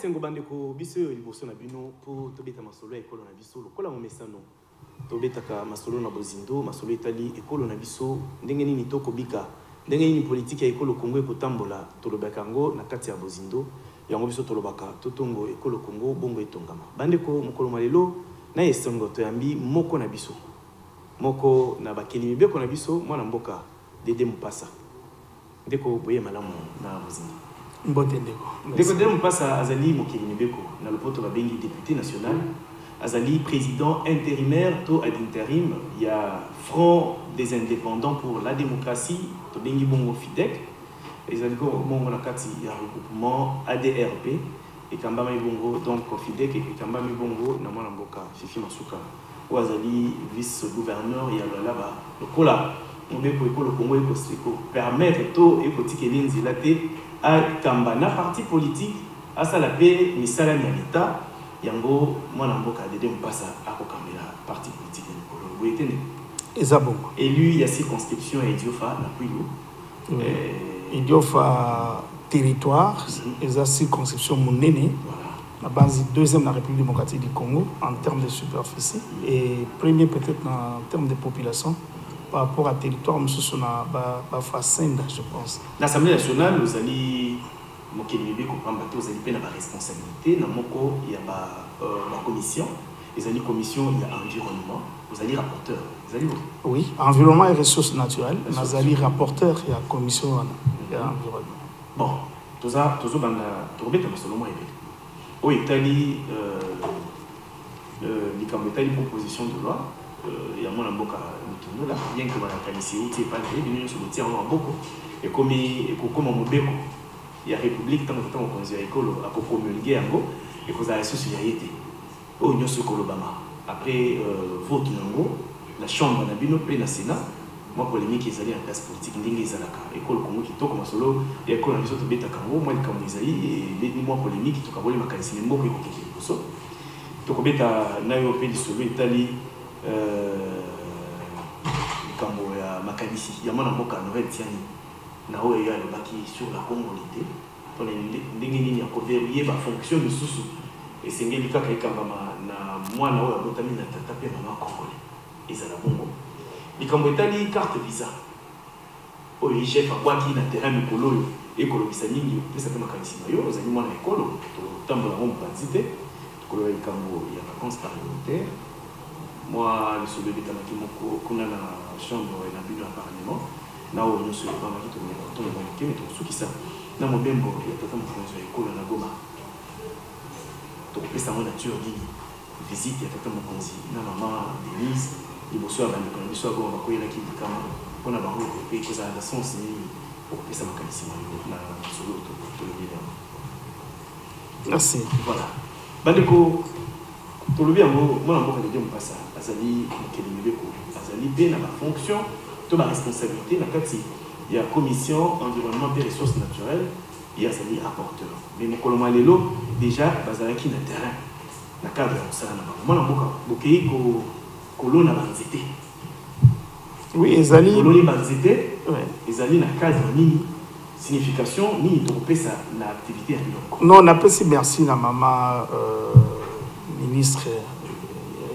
esengo bandeko biso liboso na bino pour tobeta masolo ya ekolo na biso lokola momesano tobetaka masolo na bozindo masolo etali ekolo na biso ndenge nini tokobika ndenge nini politique ya ekolo Congo ekotambola tolobaka ngo na kati ya bozindo yango biso tolobaka totongo ekolo Congo bongo etongama bandeko mokolo malelo na esengo toyambi moko na biso moko na bakeli mibeko na biso mwana mboka Dede Mupasa ndeko boye malamu na bozindo Mbote ndeko. Dede Mupasa azali mokeli mibeko na lopoto babengi député national azali président intérimaire to ad intérim il y a Front des indépendants pour la démocratie to bengi bongo FIDEC ezali ko bongo na kati ya regroupement ADRP et kambama bongo donc FIDEC et kambama bongo na mwana mboka Fifi Masuka ou azali vice gouverneur ya là-bas lokola mobeko ekolo Congo ekoseko permettre to ekotikeli nzela te à kambana parti politique à ça la paix misala ni l'État yango mwana mboka Dede Mupasa akokambela parti politique ekolo boyetene Ezabongo élu ya circonscription et Idiofa na Kwilu Idiofa territoire eza circonscription monene la base deuxième la République démocratique du Congo en termes de superficie et premier peut-être en termes de population par rapport à territoire monsieur na ba Fasenda je pense. L'Assemblée nationale vous allez mokeli beko pamba to vous allez pe na ba responsabilité na moko ya ba commission les allez commission il y a environnement vous allez rapporteur vous allez oui environnement et ressources naturelles nous allez rapporteur il y a commission il y a environnement bon toza banda tobeta masolomo ebe o etali likambo etali proposition de loi il y a mon mboka mutundola bien que bana kanisi uti pas de bino sur le terrain beaucoup et comme mobeko il y a république tant que konzi ya ekolo ako promulguer yango et ko za ressources ya yete o nyoso kolobama après vote nango la chambre na bino pe na sénat moi polémique ezali en place politique ndenge ezalaka ekolo Congo kitoko masolo ya ekolo na biso to beta kango moi likambo ezali et ni moi polémique to kaboli makanisi mboko ekokeke liboso to kobeta nayo pe lisolo etali likambo ya makanisi ya mwana mboka Noël Tiani na oyo ya lobaki sur la congolité to ndenge nini ya koverrouiller ba fonction de susu esengeli kaka ekambama na mwana oyo abotami na tata pe mama congolais ezala bongo likambo etali carte visa oyo chef abwaki na terrain mikolo oyo ekolobisa nini opesa pe makanisi na yo ozali mwana ekolo totambola ngo mopanzi te tokoloba likambo ya vacances parlementaire moi le sobe betamaki moko kuna na chambre na bino ya parlement na oyo nyonso ebamaki tomonike me tokosukisa na mobembo ya tata mokonzi ya ekolo na Goma tokopesa ngo nature nini visite ya tata mokonzi na mama Denise liboso ya bandeko na biso ya Goma bakoyelaki likama mpona bango pe kozala na sens nini okopesa makanisi na yo na solo tolobi yango merci voilà bandeko tolobi yango mwana mboka Dede Mupasa azali mokeli mibeko azali pe na ba fonction to ba responsabilité na kati ya commission environnement et ressources naturelles et azali rapporteur mais mokolo malelo déjà bazalaki na terrain na cadre ya mosala na bango mwana mboka bokei kolona banzete oui ezali koloni banzete ezali na cadre nini signification nini tokopesa na activité ya biloko non napesi merci na mama ministre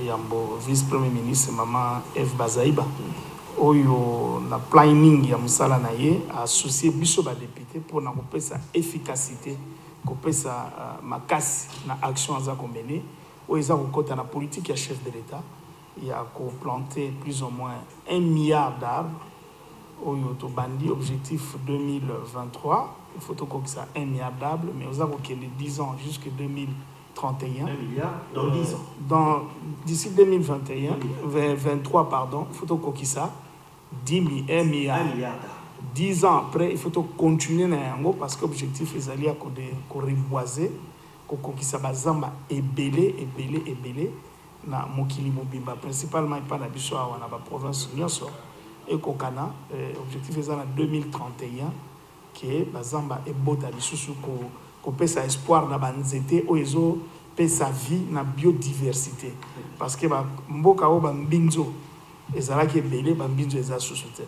Yambo vice-premier ministre maman F Bazaiba oyo na planning ya musala na ye associé biso ba député pour na kopesa efficacité kopesa makasi na action za komene oyo za kokota na politique ya chef de l'État il a planté plus ou moins 1 milliard d'arbres oyo to bandi objectif 2023 il faut to kokisa 1 milliard d'arbres mais oza kokende 10 ans jusque 2031 1 milliard dans 10 ans d'ici 2021 23 pardon il faut to kokisa 1 milliard 10 ans après il faut to continuer na yango parce que objectif ezali ko reboiser ko kokisa bazamba ebele na mokili mobimba principalement pas na biso na ba province nyonso et kokana objectif ezali na 2031 que bazamba ebota lisusu ko pesa espoir na banzete oyo pesa vie na biodiversité parce que ba mboka o ba mbinzo ezalaki ebele ba mbinzo eza susu te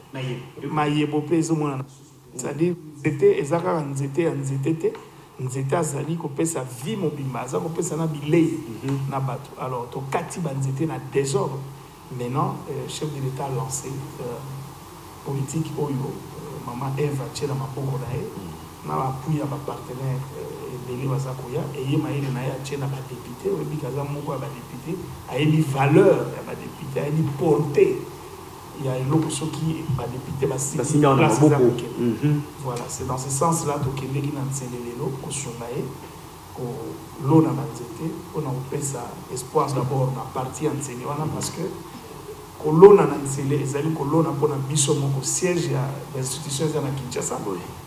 mayebo pe ezomona c'est-à-dire nzete ezaka nzete te nzete azali kopesa vie mobimba aza kopesa na bilei na bato. Alors to kati ba nzete na désordre. Maintenant chef de l'État a lancé politique oyo maman Eva tchela maboko na ye na appui ya ba partenaire ebele baza koya eye maele na ye tchela ba député oyebi kaza moko ya ba député ayebi valeur ya ba député ayebi portée ya eloko soki ba député basi na maboko. Voilà, c'est dans ce sens là tokendeki na ntsele lelo kosunga ye kolona banzete mpona kopesa espoir d'abord na parti ya ntsele wana parce que kolona na ntsele ezali kolona mpona biso moko siège ya institution eza na Kinshasa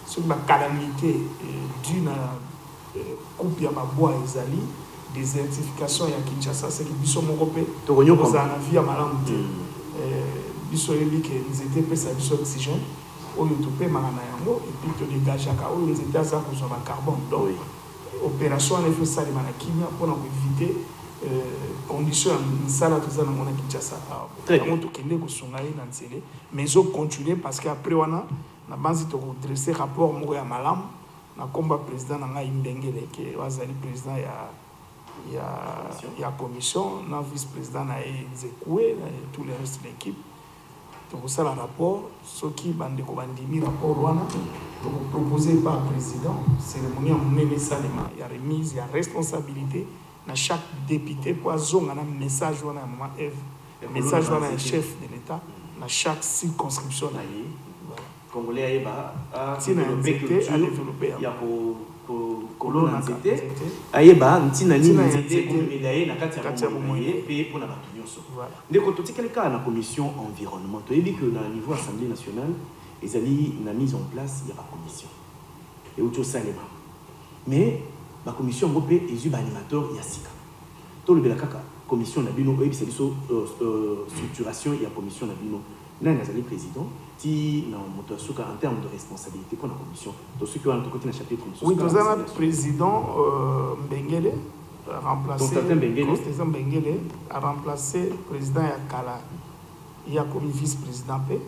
soki bacalamité due na coupe ya babois ezali désertification ya Kinshasa seki biso moko mpe kozala na vie ya malamu te biso yebi ke nzete epesa biso oxygène oyo topemaka na yango epuis todegageaka oyo nzete aza kozwa bacarbone donc opération wana efe esalema na kimia mpona koevite condition ya misala toza nango na Kinshasa yango tokende kosunga ye na nzele mais ezocontinue parce que après wana na banzi tokodresse rapport moko ya malamu na komba président na ngai Mbengele ke azali président ya commission na vice président na ye Nzekoué na tout le reste de l'équipe tokosala rapport soki bandeko bandimi rapport wana tokoproposé par président cérémonie ya monene esalema ya remise ya responsabilité na chaque député po azonga na message wana ya maman Eve message wana ya chef de l'État na chaque circonscription na ye congolais ayeba a développé ya kolona nzete ayeba ntina nini nzete komela ye na kati ya bomoi ye pe mpona bato nyonso ndeko totikali kaka na commission environnement toyebi ke na niveau assemblée nationale ezali na mise en place ya bacommission euti osalema mais bacommission yango mpe ezwi baanimateur ya sika tolobela kaka commission na bino oyebisa biso structuration ya commission na bino nani azali président ti na moto asuka en termes de responsabilité pour la commission to ceux qui ont côté na chapitre oui nous avons président Mbengele remplacé Constantin Mbengele a remplacé président Yakala il y a comme vice président P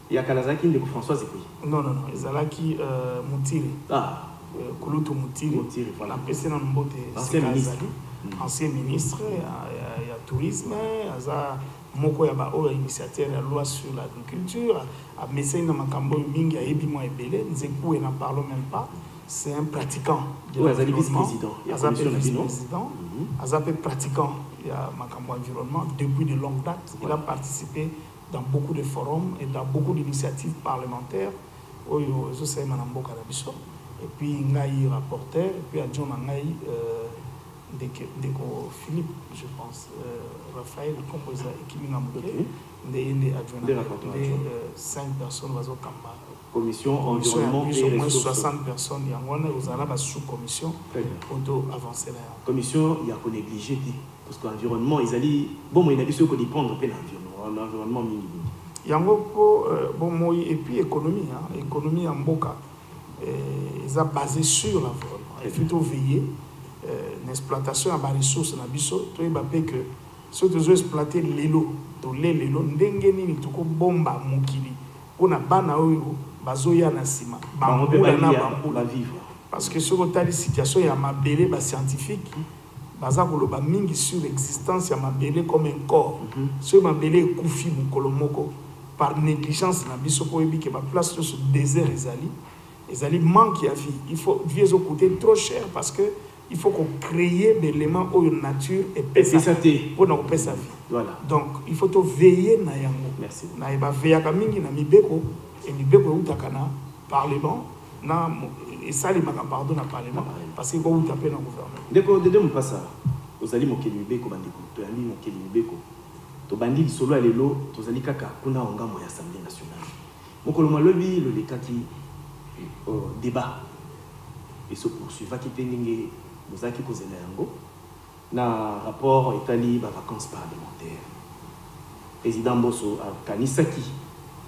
Yakala zaki ndeko François Zekouy non ezalaki Mutiri Kulutu Mutiri voilà PC na mbote ancien ministre ya tourisme aza moko ya ba oyo initiateur ya loi sur l'agriculture a messé na makambo mingi ayebi mo ebele Nzekoué n'en parlons même pas c'est un pratiquant de vice-président Azapé pratiquant ya makambo environnement depuis de longue date il a participé dans beaucoup de forums et dans beaucoup d'initiatives parlementaires oyo zo sai manamboka na biso et puis ngai rapporteur et puis adjoint ngai Ndeko Philippe, je pense, Raphaël, composé équipe Namouké, des adjoints, 5 personnes, commission environnement et ressources. 60 personnes, il y a une sous-commission pour avancer là. Commission, il y a qu'on négligé, parce que l'environnement, ils allaient, bon, il y a des choses qu'on y prend l'environnement mini. Il y a bon, et puis économie, économie en Boka, ils ont basé sur l'environnement. Il faut plutôt veiller. L'exploitation à des ressources na biso to yebapé que si tu veux exploiter l'élo to l'élo ndenge nini toko bomba mokili pona bana oyo bazoya na sima bambula na bambula vivre parce que sur tali situation ya mabele ba scientifique baza koloba mingi sur l'existence ya mabele comme un corps sur mabele ekufi mokolo moko par négligence na biso po yebi ke ba place sur désert ezali manque ya vie il faut vie zo coûter trop cher parce que il faut qu'on crée des éléments où une nature est pesée pour nous payer sa vie. Voilà. Donc il faut te veiller na yango. Merci. Na iba veiller kamingi na mibeko et mibeko utakana parlement na et ça les maka pardon na parlement parce que ko utape na gouvernement. Ndeko dede mpasa ozali mokeli mibeko bandeko to yali mokeli mibeko to bandi solo alelo tozali kaka kuna ngamo ya assemblée nationale. Mokolo malobi le lekaki débat et se poursuivra qui tenenge Mozaki kozela yango na rapport etali ba vacances parlementaires président Bosso a kanisaki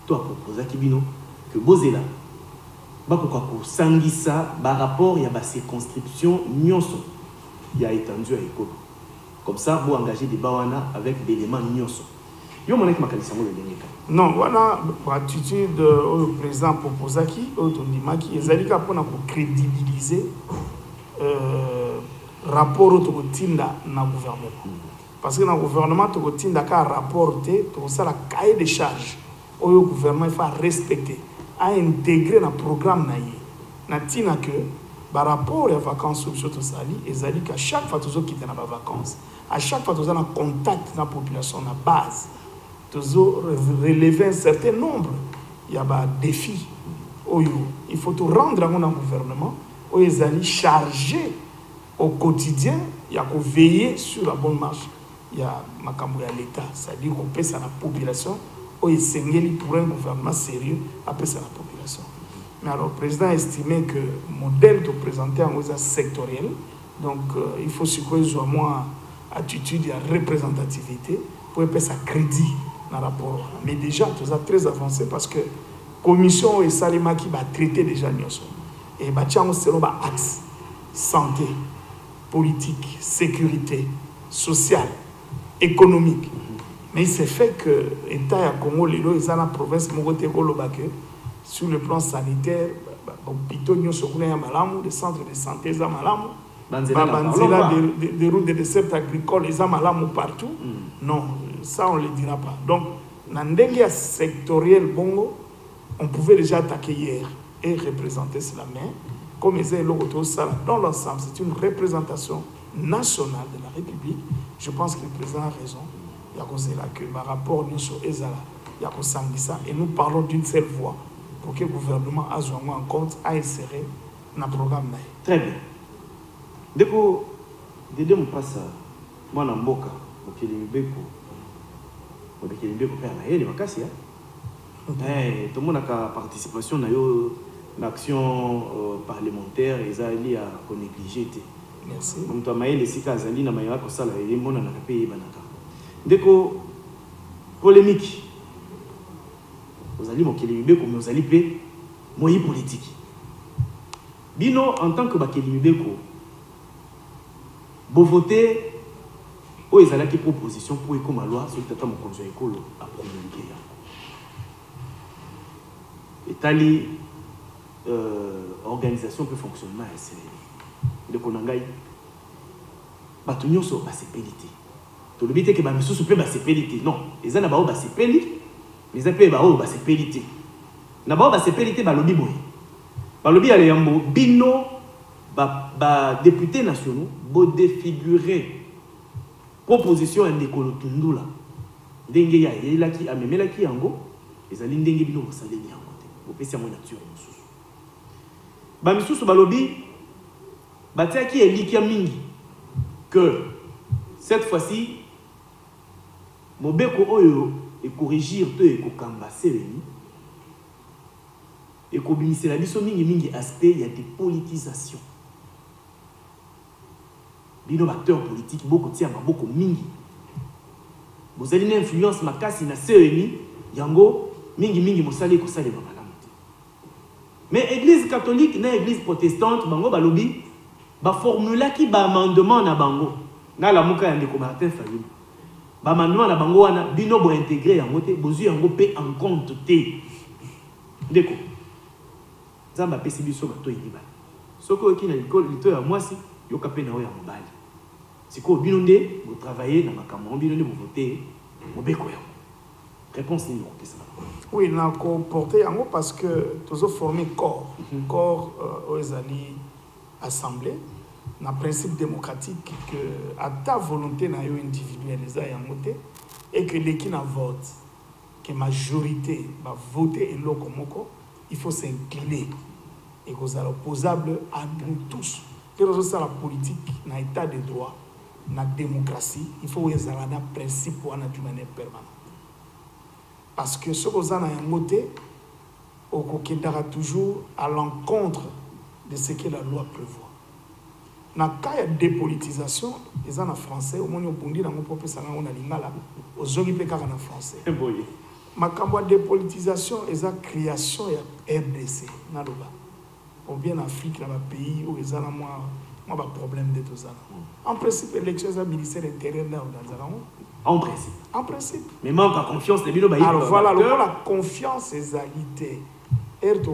to a proposaki bino que bozela bakoka ko sangisa ba rapport ya ba circonscription nyonso ya étendu à école comme ça vous engagez des bawana avec des éléments nyonso yo monaki makanisa ngo lengeka non wana attitude au président proposaki au tondimaki ezalika pona ko crédibiliser rapport au Togotinda na gouvernement. Parce que dans le gouvernement, Togotinda a rapporté, ça la cahier de charges. Au gouvernement, il faut respecter, à intégrer dans le programme na tina que par rapport aux vacances surtout sali et zali qu'à chaque fois que quitter na vacances, à chaque fois que tu as un contact dans la population na base, tu relever un certain nombre, il y a des défis. Il faut te rendre dans le gouvernement, où ils allaient charger au quotidien, il y a qu'à veiller sur la bonne marche. Il y a l'État, c'est-à-dire qu'on paie ça à la population, où il s'engage pour un gouvernement sérieux, à payer ça à la population. Mais alors, le président a estimé que le modèle de présenter en est sectoriel, donc il faut supposer au moins attitude et représentativité pour payer ça crédit dans le rapport. Mais déjà, tout ça très avancé parce que la commission et Salima qui va traiter déjà Nyonso. Et bah tiens, c'est le axe santé, politique, sécurité, sociale, économique. Mais il s'est fait que l'État du Congo, les dans la province, sur le plan sanitaire, les centres de santé, des routes de dessert agricole, les partout. Non, ça on ne le dira pas. Donc, dans le sectoriel Bongo, on pouvait déjà attaquer hier et représenter cela. Mais comme ils ont dans l'ensemble, c'est une représentation nationale de la République. Je pense que le président a raison. Il y a que par rapport à Ezala, il y a ça. Et nous parlons d'une seule voix pour que le gouvernement ait en compte à insérer dans le programme. Très bien. Dès que je passe à moi, je suis tout le monde a participation à l'action parlementaire et ça lié à négliger. Merci. Donc tu as maillé les sites Zali na maillé ko sala et mon na pays banaka. Deko polémique. Vous allez mokelibeko mais vous allez payer moyen politique. Bino en tant que bakelibeko vous votez ou ils allaient qui proposition pour écouter la loi sur le tata mon conseil école à promulguer. Et tali organisation peut fonctionner c'est de konangai batunyoso ba sepelité to le bité que ba misusu pe ba sepelité non les ana ba o ba sepeli les ape ba o ba sepelité na ba o ba sepelité ba lobi boy ba lobi ale yambo bino ba députés nationaux bo défigurer proposition en école tundula ndenge ya yelaki amemelaki yango ezali ndenge bino bosaleli yango te bopesi yango nature mosusu ba misusu balobi batiaki elikia mingi que cette fois-ci mobeko oyo et corrigir to et kokamba seleni et kobimisela biso mingi aspect il y a des politisations bino acteurs politiques beaucoup tia maboko mingi vous avez une influence makasi na seleni yango mingi mosali ko sale ba malamu. Mais église catholique na église protestante bango balobi ba formula qui ba amendement na bango na la muka yande ko Martin Fayulu ba amendement na bango wana bino bo intégrer yango te bozu yango pe en compte te ndeko zamba pesi biso bato yiba soko ki na école lito ya mwasi yoka pe na o ya mobali siko bino nde vous travailler na makambo bino nde vous voter mobeko yango réponse ni ko ça. Oui, nous avons porté en haut parce que nous avons formé corps aux alliés assemblée, dans le principe démocratique que à ta volonté individuelle et que l'équipe vote, que la majorité va voter et il faut s'incliner et que c'est opposable à nous tous. Que ça la politique, dans l'état de droit, dans la démocratie, il faut que ça un principe pour d'une manière permanente. Parce que ce que vous avez noté, on toujours à l'encontre de ce que la loi prévoit. Dans le cas de dépolitisation, les en français, au moins on dit dans mon propre salon, on a l'ingala, aux gens qui en français. Ma campagne de dépolitisation est la création de RDC. Ou bien en Afrique, dans le pays où ils ont un problème de tout ça. En principe, l'élection est ministère intérieur dans en principe. En principe. Mais manque la confiance de Bilo Baï. Alors voilà, la confiance est égalité. R2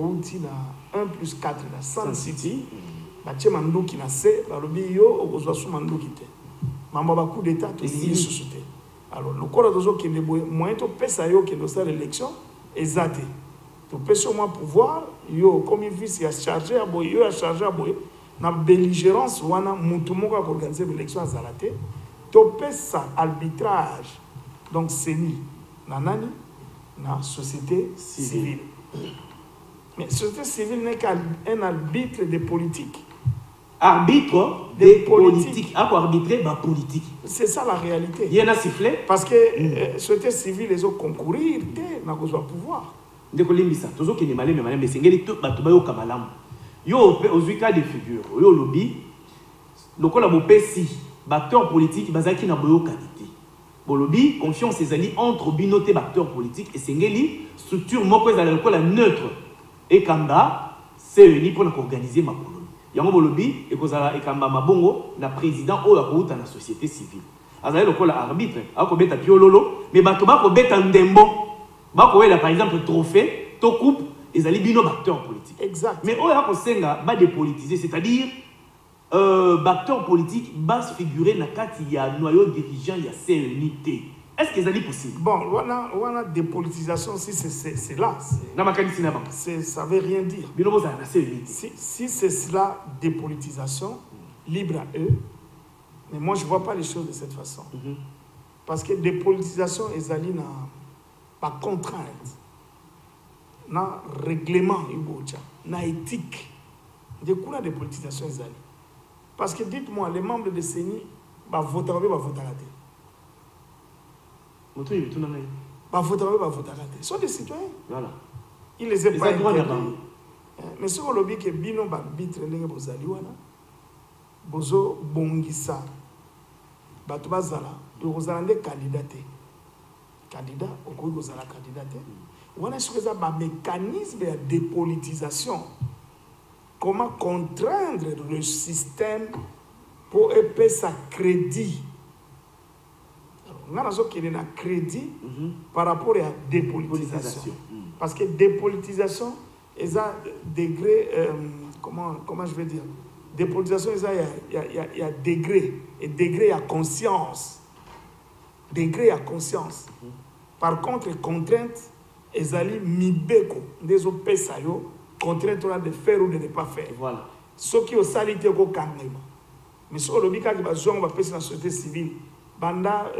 1 plus 4 dans Sun City. batie manduki na se balobi yo okozwa su manduki te mambo ba coup d'état to ni susute alors le corps dozo kende boye moyen to pesa yo kende sa l'élection ezate to pesa moi pouvoir yo comme vice ya chargé à boye yo a chargé à boye na belligérance wana mutu moko ko organiser l'élection azalate to pesa arbitrage donc c'est ni nanani na société civile. Mais la société civile n'est qu'un arbitre de politique. Arbitre de politique. Ah, pour arbitrer la politique. C'est ça la réalité. Il y en a sifflé. Parce que la société civile, ils ont concourir, ils n'ont pas pouvoir. Dès que l'imisa, tous ceux qui sont malins, mais c'est que tout le monde est kamalam. Yo aux cas de figure, yo lobby, donc on a beau si, acteur politique, bazaki na boyo qualité. Bon lobby, confiance et ali entre binoté acteur politique et sengeli structure moko ezala la neutre. Et Kamba, c'est uni pour organiser ma colonie. Yango bolobi et kozala ekamba mabongo na président o ya kouta na société civile. Azali lokola arbitre, ako beta piololo, mais bato bako beta ndembo. Bako wela par exemple trophée, to coupe, ezali bino acteur politique. Exact. Mais o ya ko senga ba dépolitiser, c'est-à-dire acteur politique va se figurer na kati ya noyau dirigeant ya CNT. Est-ce que c'est possible? Bon, on a dépolitisation, si c'est là. Ça ne veut rien dire. Si c'est cela, dépolitisation, libre à eux, mais moi je ne vois pas les choses de cette façon. Parce que dépolitisation, ils allaient pas contrainte, na règlement, na éthique. Du coup, la dépolitisation, ils allaient. Parce que dites-moi, les membres de CENI, voter à la tête. Ils sont des citoyens. Voilà. Ils les ont pas interdits. Mais ce qu'on dit que bino arbitre les bozaliwana, bozo bongisa, bato bazala, bozalande candidaté. Candidat, au coup bozala candidaté. On a sur ça un mécanisme de dépolitisation. Comment contraindre le système pour payer sa crédit. On a un crédit par rapport à la dépolitisation. Parce que dépolitisation, il y a degré, comment je vais dire, dépolitisation, il y a degré, et degré à conscience. Degré à conscience. Par contre, les contraintes, il y a mibeko, des autres pesayo, contraintes de faire ou de ne pas faire. Voilà. Ce qui est au salité au carrément. Mais ce qui est au besoin, on va passer dans la société civile. Banda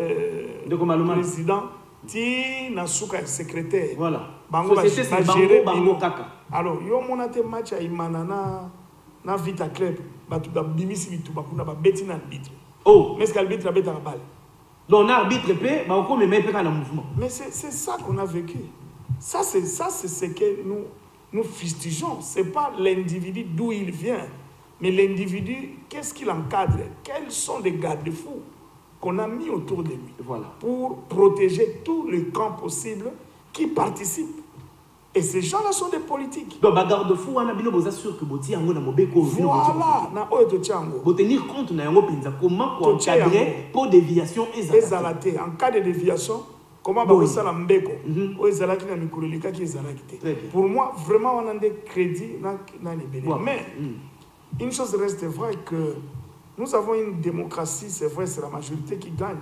président ti na suka secrétaire voilà bango ba gérer bango kaka alors yo monate match a imana na Vita Club batu ba bimisi bitu bakuna ba beti na arbitre oh mais ce qu'arbitre beta la balle donc arbitre pe ba ko me mettre dans mouvement mais c'est ça qu'on a vécu ça c'est ce que nous fustigeons c'est pas l'individu d'où il vient mais l'individu qu'est-ce qu'il encadre quels sont les garde-fous qu'on a mis autour de lui pour protéger tous les camps possibles qui participent. Et ces gens-là sont des politiques. Donc, garde-fou, on a bien sûr que Boti Yango na Mobeko. Voilà, na Oyo Tchango. Pour tenir compte na Yango Penza, comment encadrer pour déviation ezalaté. En cas de déviation, comment va ça la Mbeko? Oyo ezalaki na mikololika qui ezalaki. Pour moi, vraiment, on a des crédits na libéré. Mais une chose reste vraie que nous avons une démocratie, c'est vrai, c'est la majorité qui gagne.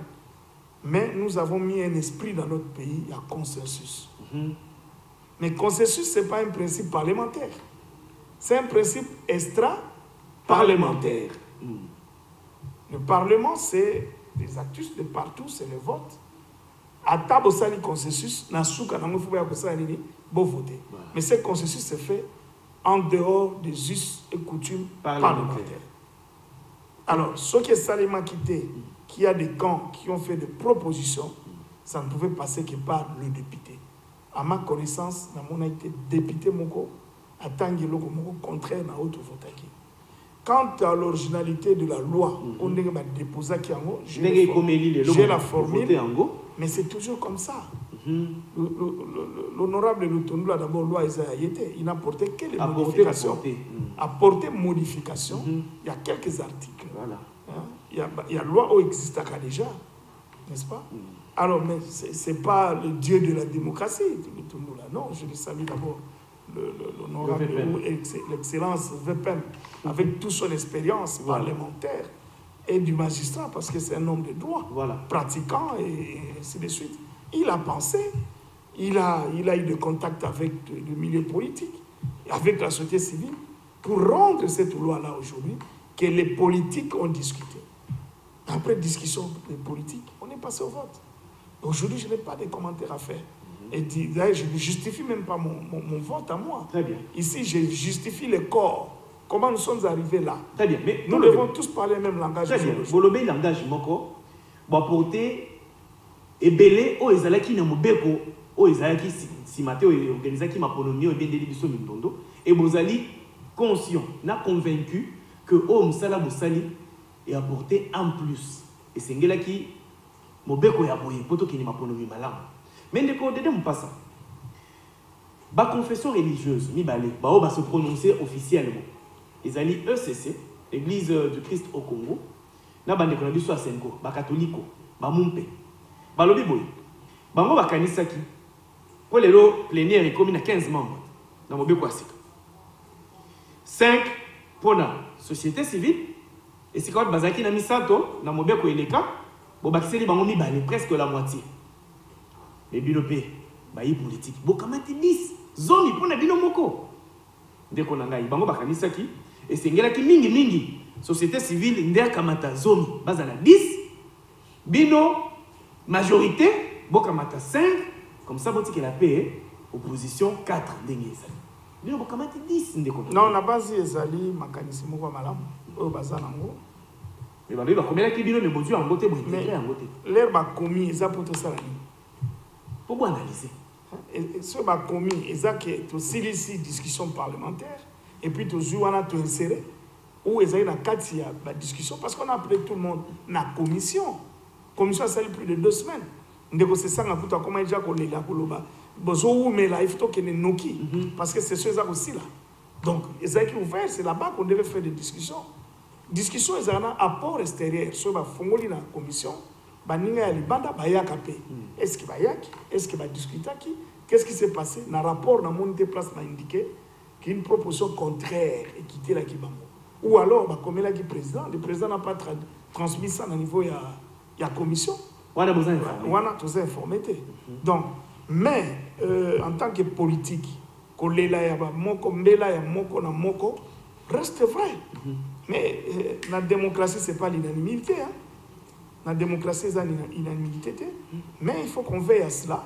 Mais nous avons mis un esprit dans notre pays, il y a consensus. Mais consensus, ce n'est pas un principe parlementaire. C'est un principe extra-parlementaire. Le Parlement, c'est des actus de partout, c'est le vote. À table, ça, le consensus, il faut voter. Mais ce consensus se fait en dehors des us et coutumes parlementaires. Alors, ceux qui sont quittés, qui a des camps qui ont fait des propositions, ça ne pouvait passer que par le député. À ma connaissance, on a été député moko, à Tanguelo moko contraire à autre votaki. Quant à l'originalité de la loi, on a déposé qui en haut, j'ai la formule, mais c'est toujours comme ça. L'honorable Lutondu a d'abord loi il n'a porté que les modifications. Apporté modification, il y a quelques articles. Voilà. Il y a loi qui existe déjà, n'est-ce pas? Alors, mais ce n'est pas le dieu de la démocratie, Lutondu là. Non, je le salue d'abord l'honorable l'excellence VPM, avec toute son expérience parlementaire et du magistrat, parce que c'est un homme de droit, pratiquant et ainsi de suite. Il a pensé, il a eu des contacts avec le milieu politique, avec la société civile, pour rendre cette loi-là aujourd'hui que les politiques ont discuté. Après discussion des politiques, on est passé au vote. Aujourd'hui, je n'ai pas de commentaires à faire. Et d'ailleurs, je ne justifie même pas mon vote à moi. Très bien. Ici, je justifie le corps. Comment nous sommes arrivés là. Très bien. Mais nous devons tous parler le même langage. Très bien. Vous le langage moko, vous apportez et belé au ezalaki na mobeko au ezalaki simate au organisaki maponomi au bendeli biso mindondo et vous allez conscient, n'a convaincu que au msala musali est apporté en plus. Et c'est ngela qui mobeko ya boye poto ki ni maponomi malamu. Mais ndeko dede mpasa. Ba confession religieuse mi balé ba o ba se prononcer officiellement. Ils allaient ECC, Église du Christ au Congo. Na bande ko na biso a Senko, ba catholique, ba mumpe. Ba lobi boy. Bango ba kanisa ki. Ko lelo plénière est commis à 15 membres dans mobeko asika. 5 pour la société civile et c'est quand bazaki na misato na mobeko eleka, bo bakiseli bango mi balé presque la moitié. Les bilopé, bayi politique. Bo kamati 10 zone pour na bino moko. Ndeko na ngai bango bakanisa ki et c'est ngela ki mingi société civile nder kamata zone bazala 10 bino majorité bo kamata 5 comme ça boti que la paix opposition 4 ndengeza. Bino bo kamati 10 ndeko. Non na base ezali makanisi moko malamu o bazana ngo. Mais ba ba komela ki bino me bozu en bote bo intégrer en bote. L'air ba commis eza poto sala ni. Pour analyser. Ce qui est commis, c'est que tu as ici discussion parlementaire et puis tu as inséré où il y a une discussion parce qu'on a appelé tout le monde dans la commission. La commission a sali plus de 2 semaines. C'est ça que comment il y a il faut qu'il y ait noki parce que c'est ça aussi là. Donc, c'est ouvert, c'est là-bas qu'on devait faire des discussions. Discussion, il y a un apport extérieur sur la commission. Est-ce qu'il va y est-ce qu'il va discuter qu'est-ce qui s'est passé dans le rapport dans mon place m'a indiqué qu'il y a une proposition contraire et quitter la Kibango ou alors comme le président n'a pas transmis ça au niveau de la commission on a besoin d'informer donc mais en tant que politique reste vrai mais la démocratie c'est pas l'unanimité la démocratie, c'est une unanimité. Mais il faut qu'on veille à cela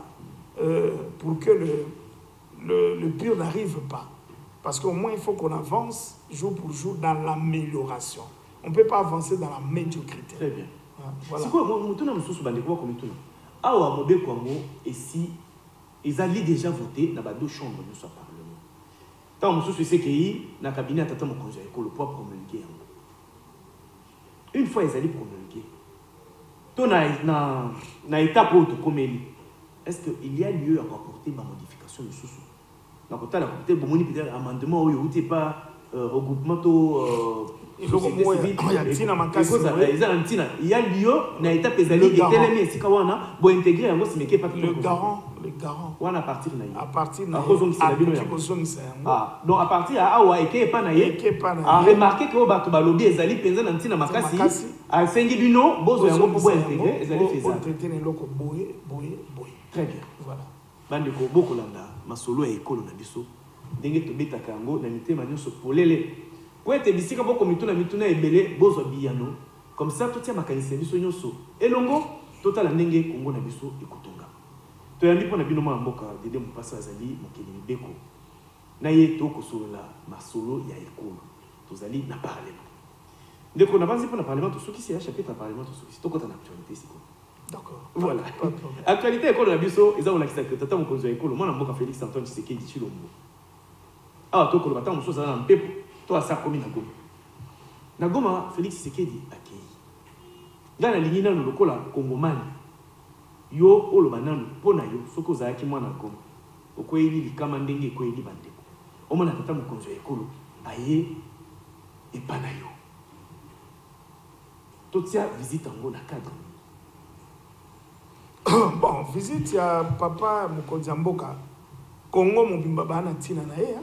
pour que le pire n'arrive pas. Parce qu'au moins, il faut qu'on avance jour pour jour dans l'amélioration. On ne peut pas avancer dans la médiocrité. Très bien. Voilà. C'est quoi, et si ils allaient déjà voter dans les 2 chambres de ce Parlement. Tant que c'est qu'il y a un cabinet à le pouvoir promulguer. Une fois ils allaient promulguer, na étape où tu commélis, est-ce qu'il y a lieu à rapporter ma modification de sous-sous? Donc, tu as peut-être un amendement où il n'y a pas regroupement il y a lieu à étape pour intégrer le garant à partir donc à partir à remarquer que bato balobi ezali penza na ntina makasi a sengi bino bozo yango pour intégrer ezali faisable très bien voilà bande ko bokolanda masolo ya ekolo na biso ndenge tobetaka yango na mitema nyonso polele ko ete bisika boko mituna ebele bozo biyano comme ça totia makanisi biso nyonso elongo totala ndenge kongo na biso ekotonga toyambi pona bino mwa mboka dede mpasa azali mokili mibeko na ye to kosolola masolo ya ekolo tozali na parlement ndeko na banzi pona parlement to soki si ya chapitre parlement to soki to kota na actualité siko d'accord voilà actualité ekolo na biso eza on lakisa que tata mokonzi ya ekolo mwana mboka Félix Antoine Tshisekedi Tshilombo ah to koloba tata mosoza na mpepo to asa komi na Goma Félix Tshisekedi akei ngana lingina no lokola kongomani yo oloba nanu pona yo soko zaki mwana Goma okweli likama ndenge kweli bandeko omona tata mokonzi ya ekolo aye epana yo totia visite ngo na cadre bon visite ya papa mokonzi ya mboka Congo mobimba bana tina na ye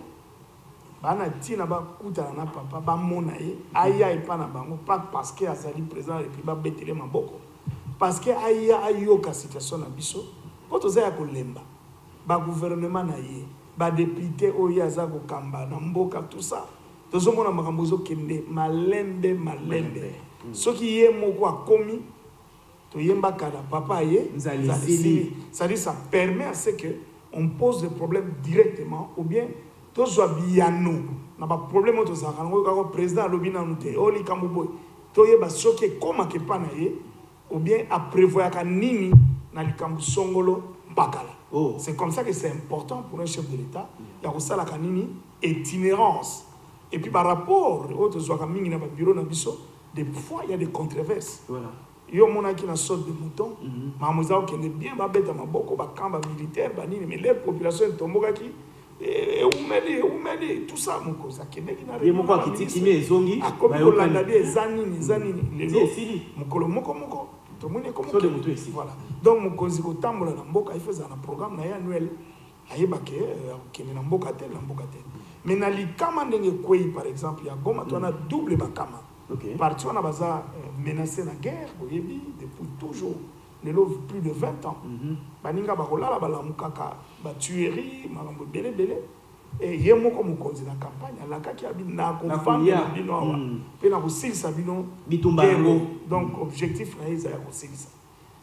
bana tina ba kuta na papa ba mona ye aya epa na bango pas parce que azali président et puis ba betele maboko parce que aya ayoka situation na biso po toza ya kolemba ba gouvernement na ye ba député oyo aza ko kamba na mboka tout ça tozomona makambo zo kende malembe soki ye moko akomi to yemba kala papa ye c'est-à-dire ça permet à ce que on pose des problèmes directement ou bien to zo biano na ba problème to za kango ka président lobina nute oli kamboboy to yeba soki koma ke pana ye ou bien à prévoir ka nini na likambo songolo mbakala. C'est comme ça que c'est important pour un chef de l'État il y a ça la kanini itinérance et puis par rapport au to zo ka mingi na ba bureau na biso des fois il y a des controverses. Voilà. Yo mona ki na sorte de mouton mamuza o kende bien ba beta maboko ba kamba militaire ba nini mais les populations tomboka ki umeli tout ça mon cause kende ki na ye moko kitiki me zongi ba yo landa bien zanini lelo mukolo moko to mone comme voilà donc mon cause ko tambola na mboka il faisait un programme na annuel ayeba ke kende na mboka te mais na likama ndenge kwei par exemple ya Goma to na double bakama. Parti on a baza menacé la guerre depuis toujours plus de 20 ans baninga bakola la balamukaka ba tuerie makambo belé et yemo comme konzi na campagne la kaki abina ko vendre bino pe na kosilisa bino bitumba donc objectif na isa ya kosilisa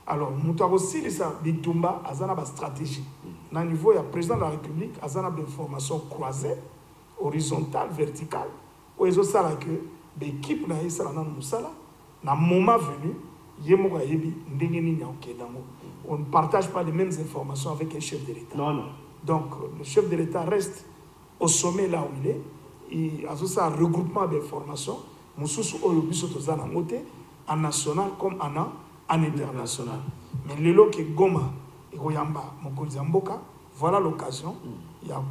alors muto kosilisa bitumba azana ba stratégie na niveau ya président de la République azana de formation croisée horizontale verticale ou ezo sala que l'équipe na yesala na musala na moment venu yemo ka yebi ndenge nini okedango on ne partage pas les mêmes informations avec un chef de l'État. Non. Donc le chef de l'État reste au sommet là où il est et a ça regroupement d'informations mususu oyo biso tozana ngote en national comme en international mais lelo ke Goma et Koyamba mokonzi mboka voilà l'occasion ya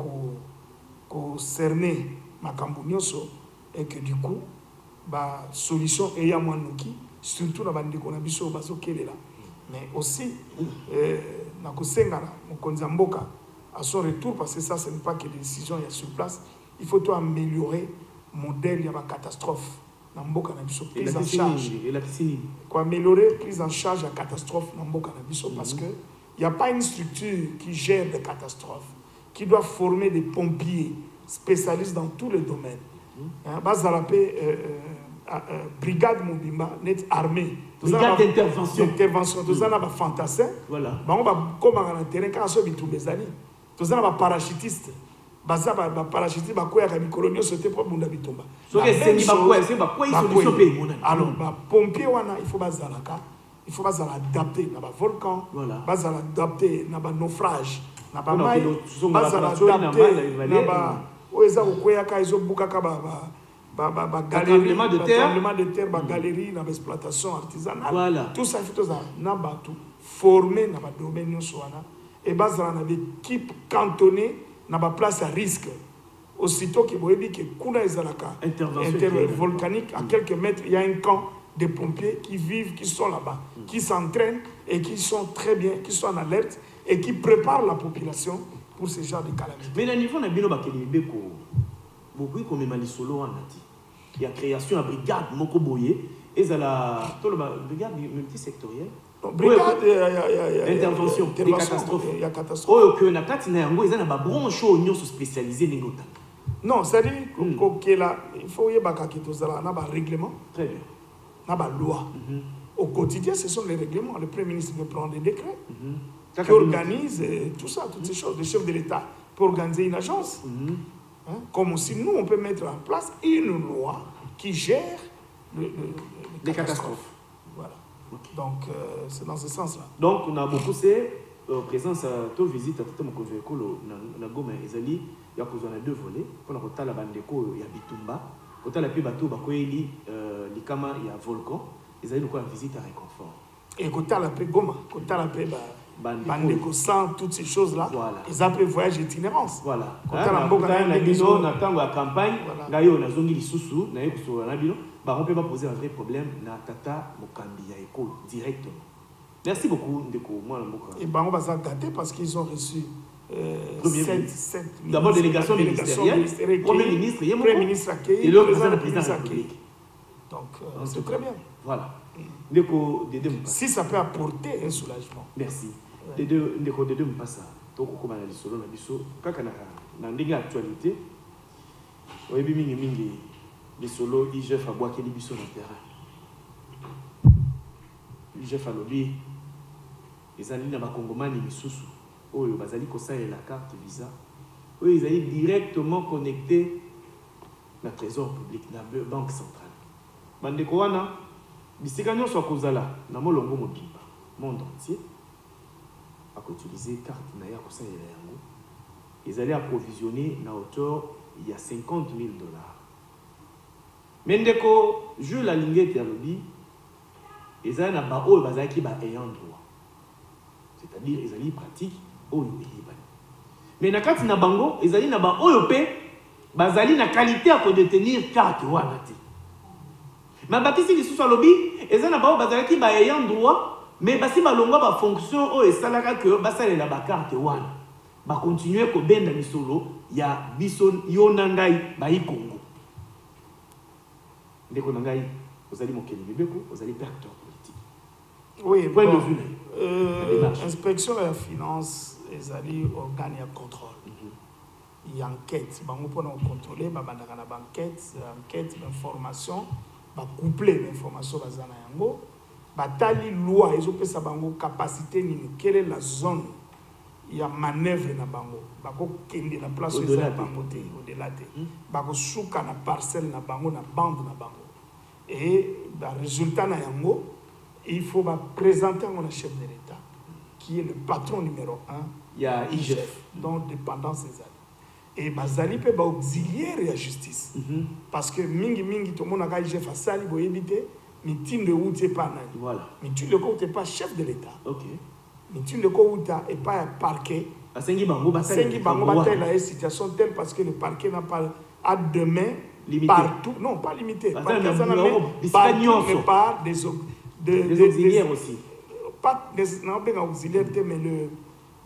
ko cerner makambo nyonso et que du coup ba solution et ya mwanuki surtout na bandiko na biso baso kelela mais aussi na kosenga mokonzi mboka à son retour parce que ça ce n'est pas que des décisions il y a sur place il faut tout améliorer modèle ya ba catastrophe na mboka na biso prise en charge quoi améliorer prise en charge à catastrophe na mboka na biso parce que il y a pas une structure qui gère des catastrophes qui doit former des pompiers spécialistes dans tous les domaines. Brigade Mobimba, net armée. Brigade d'intervention. Tous en a fantassin. Voilà. On va comme dans le terrain quand on tous les années. Tous en a parachutiste. Baza parachutiste ba quoi ya coloniaux sauter pour bunda bitomba. So que c'est quoi ils solution pays mon. Alors pompier wana il faut bazalaka. Il faut bazala adapter na ba volcan. Bazala adapter na ba naufrage. Na ba mai. Bazala adapter na ba oeza kokwea ka izo buka ka ba galerie de terre ba galerie na exploitation artisanale voilà. Tout ça il faut ça na batu former na ba domaine nyonso wana et bazala na équipe cantonnée na ba place à risque aussitôt que boyebi que kuna ezalaka intervention volcanique à quelques mètres il y a un camp de pompiers qui vivent qui sont là-bas qui s'entraînent et qui sont très bien qui sont en alerte et qui préparent la population pour ce genre de calamité. Mais le niveau na bino bakeli beko beaucoup comme mali solo anati. Il y a création de brigade moko boye ezala to le brigade multisectorielle. Brigade intervention des catastrophes. Il y a catastrophe. Oh que na kati na yango ezana ba branche oyo spécialisé ningota. Non, c'est-à-dire que là il faut y baka ki tozala na ba règlement. Très bien. Na ba loi. Au quotidien ce sont les règlements. Le premier ministre peut prendre des décrets. Qui organise tout ça, toutes ces choses. Le chef de l'État peut organiser une agence. Hein? Comme aussi nous, on peut mettre en place une loi qui gère les catastrophes. Voilà. Okay. Donc, c'est dans ce sens-là. Donc, on a beaucoup de présence à toute visite à tout le monde. Na Goma, il y a deux volets. Pour la côté la bandeko, il y a Bitumba. Côté la bateau, bakoeli, likama, il y a volcan. Ils allaient nous visite à réconfort. Et côté la Goma, côté la bandeko sans toutes ces choses-là, voilà. Ils appellent voyage itinérance. Voilà. Quand on a beaucoup de campagne, on a zongi lisusu, na yeko na bino, on peut pas poser un vrai problème na tata mokambi ya école directement. Merci beaucoup Ndeko moi et on va s'adapter parce qu'ils ont reçu D'abord, délégation ministérielle, Premier ministre, et le président de la République. Donc, c'est très bien. Voilà. Si ça peut apporter un soulagement. Merci. De deux me passent. Donc, comme on a dit, sur le biseau, quand on a une actualité, on a vu les solos, IGF a boire qui est biseau dans le terrain. IGF a lobby, les alliés dans ma Congomani, les sous. Oh, ils ont la carte Visa. Oh, ils sont directement connectés à la trésor public, à la banque centrale. Bande Kowana, bisikanya soit kozala, na molongo mobimba, monde entier, à utiliser carte na ya kosa ya yango. Ils allaient approvisionner na hauteur il y a $50,000. Mendeko, je la lingette ya lobby, ils allaient na ba o bazaki ba ayant droit. C'est-à-dire ils allaient pratique oyo eyibani. Mais na kati na bango, ezali na ba oyo pe bazali na qualité à détenir carte wana te. Mais batisi li sous lobby, ezali na ba oyo bazali ki ba ayant droit, mais basi balonga ba fonction oyo esalaka que basalela ba carte wana. Ba continuer ko benda misolo ya biso yo nangai ba yi Congo. Ndeko nangai, ozali mokeli bebeko, ozali acteur politique. Oui, point de vue. Inspection de la finance, les alliés organes de contrôle. Il y a enquête. Bango pour nous contrôler, babandaka na enquête d'information, ba coupler l'information bazana yango, batali loi, ils ont fait sa bango capacité ni quelle est la zone il y a manœuvre na bango. Bako kende la place où ils ont bango au-delà de. Bako souka na parcelle na bango na bande na bango. Et le résultat na yango, il faut présenter au chef de l'État, qui est le patron numéro 1. Il y a IGF. Donc, dépendant ses alliés. Et Bazali peut être auxiliaire de la justice. Parce que mingi, tout le monde a IGF à Sali, pour éviter, mais tu ne es pas nani. Voilà. Mais tu ne pas chef de l'État. Ok. Mais tu ne es pas parquet. Sengi Bango bataille la situation telle parce que le parquet n'a pas à demain partout. Non, pas limité. Partout, mais par des auxiliaires aussi. Pas des auxiliaires, mais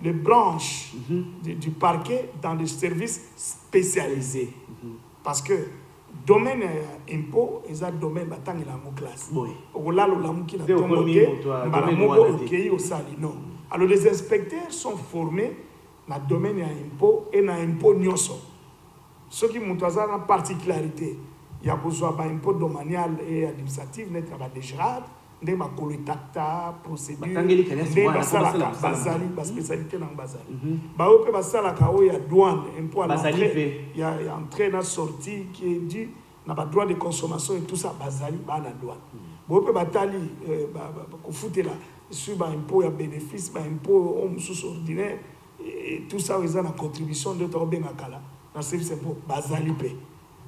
les branches du parquet dans des services spécialisés. Parce que domaine impôt, ils ont domaine batang il a en classe. Oui. Alors les inspecteurs sont formés dans le domaine impôt et dans impôt nyoso. Ceux qui montrent ça en particularité, il y a besoin d'un impôt domanial et administratif, n'est pas déjà. Ndé ma kolitata procédure ndé basala basali bas spécialité dans basali ba ope basala ka o ya douane impôt à l'entrée il y a entrée na sortie qui est dit na ba droit de consommation et tout ça basali ba na douane ba ope batali ko futela sur ba impôt ya bénéfice ba impôt homme sous ordinaire et tout ça ils ont la contribution de to benga kala na service impôt basali pe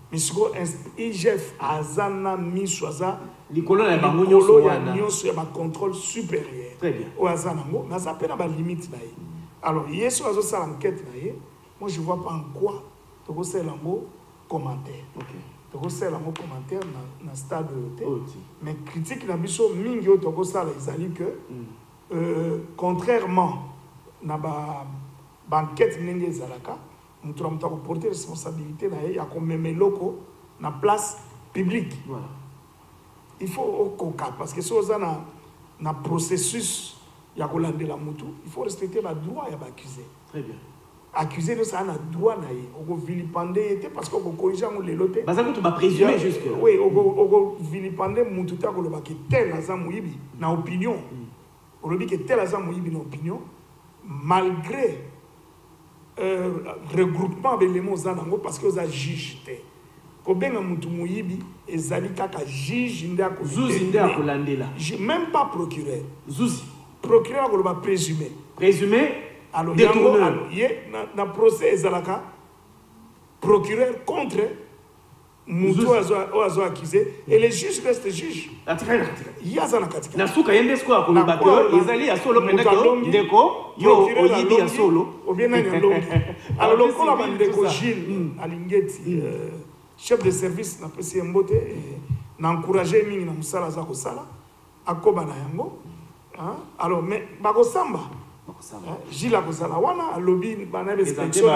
mais ce que IGF azana mi choisa Licolo ya bango nyoso wana nyoso ya ba contrôle supérieur. Très bien. O azana ngo na ça peut na ba limite na ye. Alors yeso azo sa enquête na ye, moi je vois pas en quoi to ko sela ngo commentaire. OK. To ko sela ngo commentaire na stade de mais critique na biso mingi o to ko sala ezali que contrairement na ba enquête ndenge ezalaka, mutu mutu ko porter responsabilité na ye ya ko meme loko na place publique. Voilà. Il faut au coca parce que si on a un processus il faut respecter le droit de l'accusé. Très bien. Accusé de ça a droit na on vilipender parce qu'on corrige les lotés. Parce que tu vas présumer jusque. Oui, on vilipender mututa ko loba que tel azam muibi na opinion. On lobi que tel azam muibi na opinion malgré regroupement avec les mots zanango parce que on a jugé. Kobenga mutu muyibi ezali kaka juge ndako zuzi ndako landela même pas procureur zuzi procureur ko ba présumé alors détourneur yé na procès ezalaka procureur contre mutu azo accusé et les juges restent juges yazana katika na suka yende sko ko ba que ezali ya solo pendako ndeko yo oyibi ya solo ou bien na ndongi alors le kola ba ndeko Gilles alingeti chef de service na pesi mbote na encourager mingi na musala za kosala akoba na yango alors mais bakosamba Gilles Akozala wana lobby bana inspection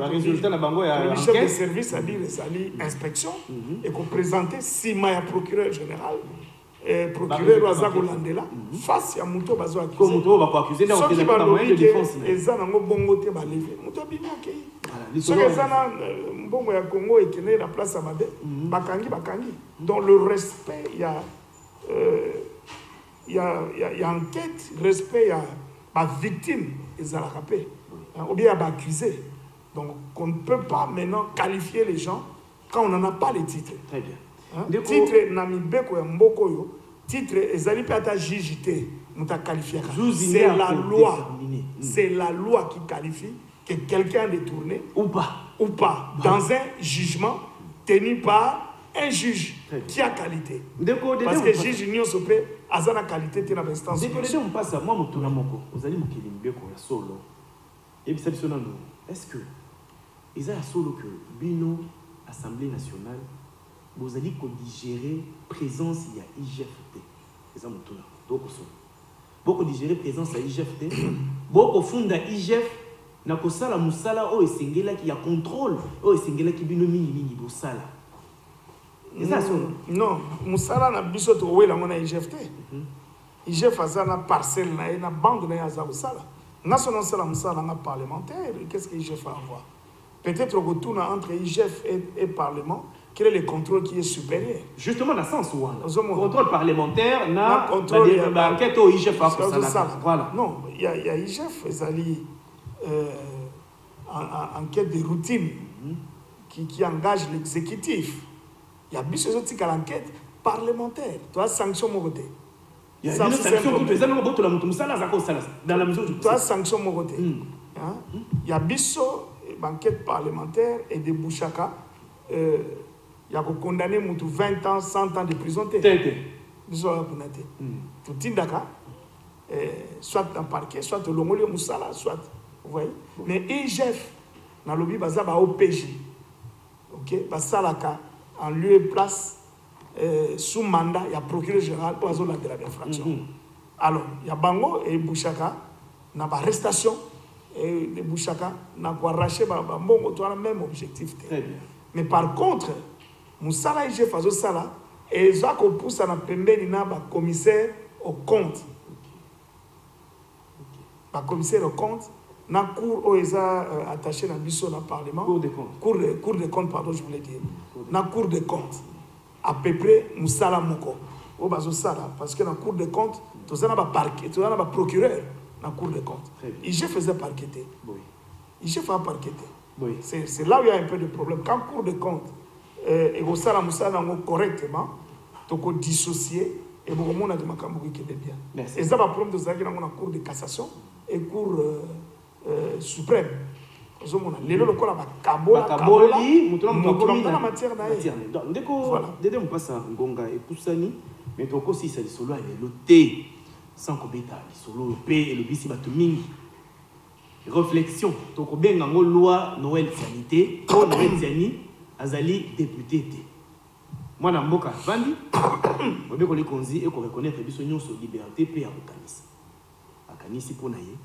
résultat na bango ya chef de service à dire sali inspection et qu'on présenter sima ya procureur général et procureur waza kolandela face ya muto bazo accuser comme muto ba ko accuser na on pas moyen de défense eza nango bongo te ba lever muto bina ke so eza na mbongo ya Congo ekene la place à Mabé bakangi dans le respect il y a enquête respect il y a ma victime, ils ont rappelé, ou bien accusé. Donc, on ne peut pas maintenant qualifier les gens quand on n'en a pas les titres. Très bien. Les titres, Namibeko et Mbokoyo, titre, ils n'allaient pas être jugés, nous t'a qualifié. C'est la loi. C'est la loi qui qualifie que quelqu'un est détourné ou pas dans un jugement tenu par un juge qui a qualité. Parce que le juge n'y a pas la qualité de l'instance. On passe à moi, vous allez me solo. Est-ce que ils ont solo que Bino, Assemblée nationale, vous allez digérer présence il y a IGFT. C'est ça mon tour. Beaucoup digérer présence à IGFT. Beaucoup fond à IGF. Na kosala musala o esengela qui a contrôle o esengela qui bino mingi bosala. Non, musala na biso to wela ngona IGFT. IGF azana parcelle na bande na yaza musala. National sala musala na parlementaire, qu'est-ce que IGF a à voir? Peut-être au retour entre IGF et parlement, quel est le contrôle qui est supérieur? Justement dans sens où contrôle parlementaire na contrôle enquête au IGF a voilà. Non, il y a IGF ezali enquête de routine qui engage l'exécutif. Il y a bis autres qui l'enquête parlementaire. Tu as sanction mon côté. Il y a une sanction pour les amis dans la mesure du tu as sanction mon côté. Il y a bis enquête parlementaire et de Bouchaka. Il y a condamné 20 ans, 100 ans de prison. Tout indaka soit dans le parquet, soit au Longolio Moussala, soit. Vous voyez? Mais IGF, dans le lobby, il y a OPJ. Ok? En lieu et place, sous mandat, il y a procureur général pour la infraction. Alors, il y a Bango et Bouchaka, il y a une arrestation. Et de Bouchaka, il y a arraché le même objectif. Mais par contre, Moussala IGF a ça et ils ont poussé à un commissaire au compte. Le commissaire au compte, na cour où ils ont attaché na biso na parlement. Cour des comptes. Cour des comptes, pardon, je voulais dire. Na cour des comptes. À peu près, Moussala Moko. Au bazo sala. Parce que dans la cour des comptes, tout ça n'a pas parquet, tout ça n'a pas procureur dans la cour des comptes. Il faisait parqueter. Il faisait parqueter. C'est là où il y a un peu de problème. Quand cour des comptes, et au sala Moussala correctement, tu peux dissocier et vous avez dit que c'est bien. Et ça va problème de ça qui est dans la cour de cassation et cour suprême. Les gens qui ont la matière on passe à Ngonga et Poussani, mais aussi c'est le solo et le thé sans kobeta, le solo et le bisi batomingi. Réflexion, donc bien dans la loi Noël Sanité, Noël Zani, Azali député. Moi dans Mboka Vandi, on veut qu'on les conduise et qu'on reconnaisse que biso nyonso liberté paix à Kanisi. À Kanisi pour naïe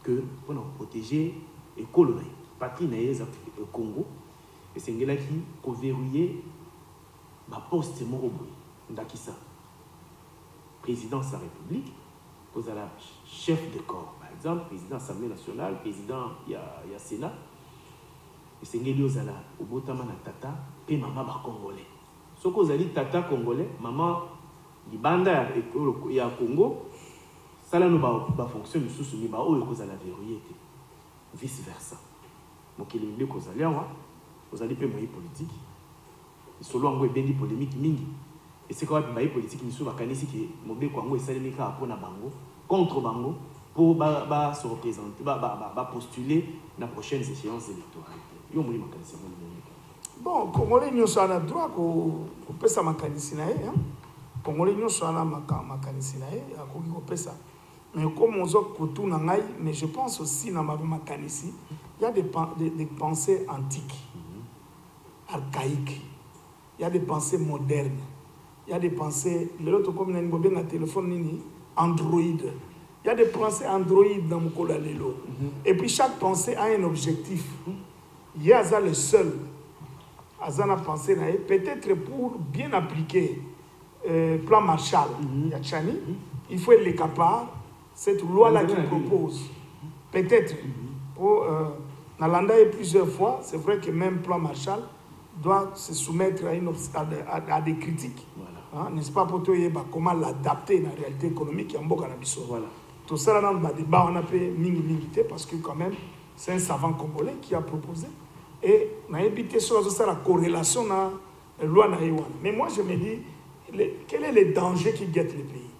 que pour nous protéger et coloniser. Patrie naïe au Congo et c'est ngela qui ko verrouiller ba poste moroboy ndakisa. Président de la République, vous avez chef de corps, par exemple, président de l'Assemblée nationale, président il y a Sénat. Et c'est ngeli ozala au botama na tata et maman ba congolais. Ce que vous avez dit tata congolais, maman libanda et à Congo, ça là nous va fonctionner sous ni ba o que vous allez verrouiller vice versa. Donc il est mieux que vous allez payer moyen politique. Solo ngo bendi polémique mingi. Et c'est quoi le politique qui sont vacanisi qui mobile Congo et salimika pour na bango contre bango pour se représenter postuler la prochaine échéance électorale. Yo moni makanisi mo. Bon, Congolais nous sommes à droit qu'on peut ça makanisi na hein. Congolais nous sommes à makanisi na à qu'on peut ça. Mais comme on zok kotou na ngai, mais je pense aussi dans ma makanisi, il y a des pensées antiques, archaïques. Il y a des pensées modernes. Il y a des pensées, l'autre comme un téléphone Android. Il y a des pensées Android dans mon Lelo. Et puis chaque pensée a un objectif. Il y a ça le seul. Azana pensée, peut-être pour bien appliquer plan Marshall, Yachani, il faut être capable, cette loi-là qu'il propose. Peut-être, pour Nalanda et plusieurs fois, c'est vrai que même plan Marshall doit se soumettre à des critiques. Voilà. Hein, n'est-ce pas pour toi, comment l'adapter dans la réalité économique en Bokanabiso. Voilà. Tout ça, dans le débat, on a fait minimité parce que quand même, c'est un savant congolais qui a proposé. Et on a évité sur la corrélation dans la loi naïwane. Mais moi, je me dis, quel est le danger qui guette le pays?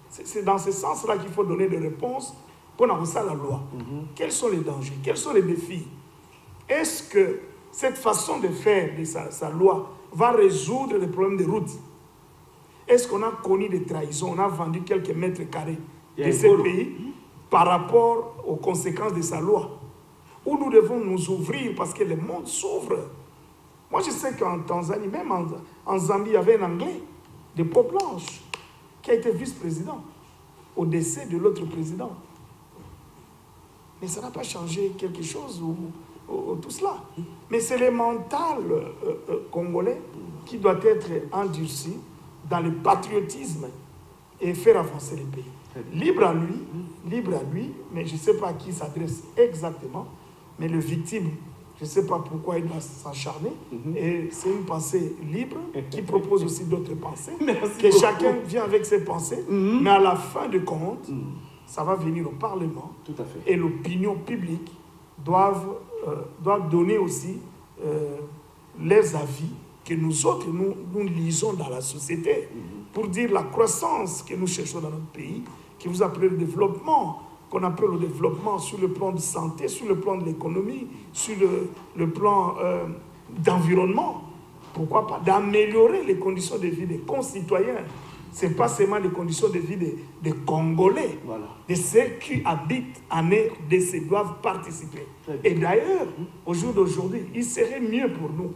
C'est dans ce sens-là qu'il faut donner des réponses pour avoir ça la loi. Quels sont les dangers? Quels sont les défis? Est-ce que cette façon de faire de sa loi va résoudre les problèmes de route? Est-ce qu'on a connu des trahisons? On a vendu quelques mètres carrés de ce pays par rapport aux conséquences de sa loi? Où nous devons nous ouvrir parce que le monde s'ouvre. Moi, je sais qu'en Tanzanie, même en Zambie, il y avait un Anglais de peau blanche qui a été vice-président au décès de l'autre président. Mais ça n'a pas changé quelque chose ou tout cela. Mais c'est le mental congolais qui doit être endurci dans le patriotisme et faire avancer le pays. Libre à lui, mais je ne sais pas à qui il s'adresse exactement. Mais le victime, je ne sais pas pourquoi il doit s'acharner. Et c'est une pensée libre qui propose aussi d'autres pensées. Que chacun vient avec ses pensées. Mais à la fin de compte, ça va venir au Parlement. Tout à fait. Et l'opinion publique doit donner aussi leurs avis que nous autres, nous lisons dans la société. Pour dire la croissance que nous cherchons dans notre pays, qui vous appelez le développement, qu'on appelle le développement sur le plan de santé, sur le plan de l'économie, sur le plan d'environnement. Pourquoi pas d'améliorer les conditions de vie des concitoyens. Ce n'est pas seulement les conditions de vie des Congolais, voilà, de ceux qui habitent en RDC doivent participer. Et d'ailleurs, au jour d'aujourd'hui, il serait mieux pour nous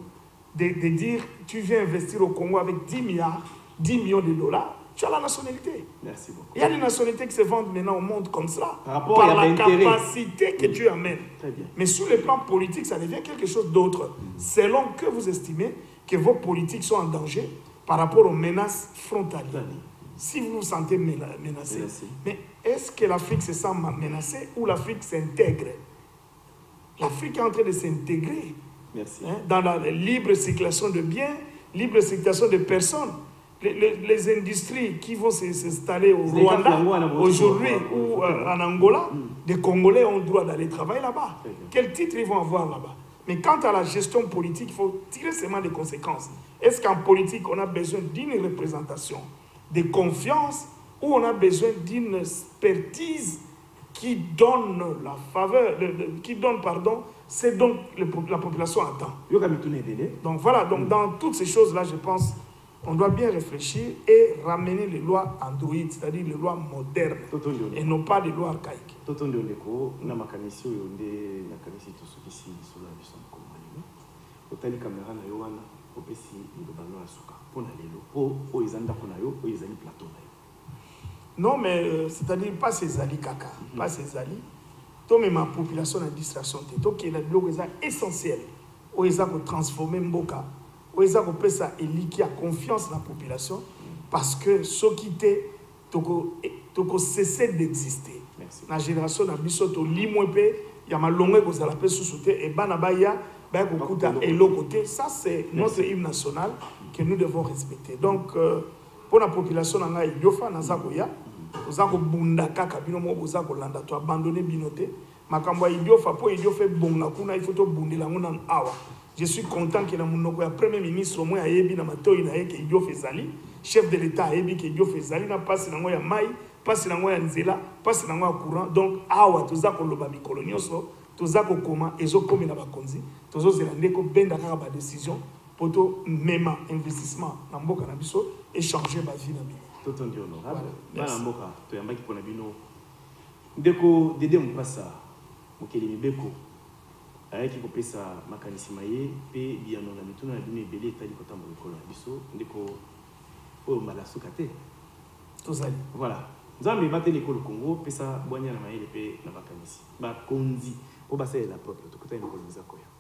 de dire, tu viens investir au Congo avec 10 millions de dollars, tu as la nationalité. Merci beaucoup. Il y a des nationalités qui se vendent maintenant au monde comme cela, par la capacité que tu amènes. Très bien. Mais sur le plan politique, ça devient quelque chose d'autre. Selon que vous estimez que vos politiques sont en danger par rapport aux menaces frontalières. Si vous vous sentez menacé. Mais est-ce que l'Afrique se sent menacée ou l'Afrique s'intègre? L'Afrique est en train de s'intégrer dans la libre circulation de biens, libre circulation de personnes. Les industries qui vont s'installer au Rwanda aujourd'hui ou en Angola, des Congolais ont le droit d'aller travailler là-bas. Quel titre ils vont avoir là-bas? Mais quant à la gestion politique, il faut tirer seulement des conséquences. Est-ce qu'en politique, on a besoin d'une représentation, de confiance, ou on a besoin d'une expertise qui donne la faveur, qui donne, pardon, c'est donc la population attend. Donc voilà, donc dans toutes ces choses-là, je pense, on doit bien réfléchir et ramener les lois Android, c'est-à-dire les lois modernes, et non pas les lois archaïques. Non, mais c'est-à-dire pas ces alliés caca, pas ces alliés. Toi, mais ma population a distraction. Toi qui est le bloc essentiel, où ils ont transformé Mboka, où ils ont fait ça et qui a confiance dans la population, parce que ceux qui étaient, toko cessé d'exister. La génération n'a pas sauté l'imoépé, il y a ma longue que ça l'appelle sous-sauté et banabaya, et l'autre côté, ça c'est notre hymne national que nous devons respecter. Donc, pour la population, on a Yofa, Nazakoya, Ozako Bundaka, Kabino Mobozako Landa, tu abandonné Binote, Makamba Idiofa, pour Idiofa Bongakuna, il faut te bundela mon awa. Je suis content que le Premier ministre, au moins, ait bien Zali, chef de l'État, ait bien Zali, n'a pas si l'angoya Maï, pas si l'angoya Nzela, pas si l'angoya courant. Donc, awa, tout ça, qu'on l'a mis colonioso, tout ça, qu'on comment, et zo comme il a pas conduit, tout ça, c'est l'année qu'on ben d'accord à la décision, pour tout même investissement, dans le Canabiso, et changer ma vie dans le tout on dit honorable. Merci. Mboka, tu as qui pona bino. Deko Dédé Mpassa, Mokeli Mbeko. Avec qui kopesa makanisi maye pe biano na mituna na bino ebele etali kota mokolo na biso ndeko o mala sukate. Tozali. Voilà. nzambe bateli ekolo Congo pesa bwanya na mayele pe na bakanisi bakonzi o basalela peuple tokota ekolo eza koya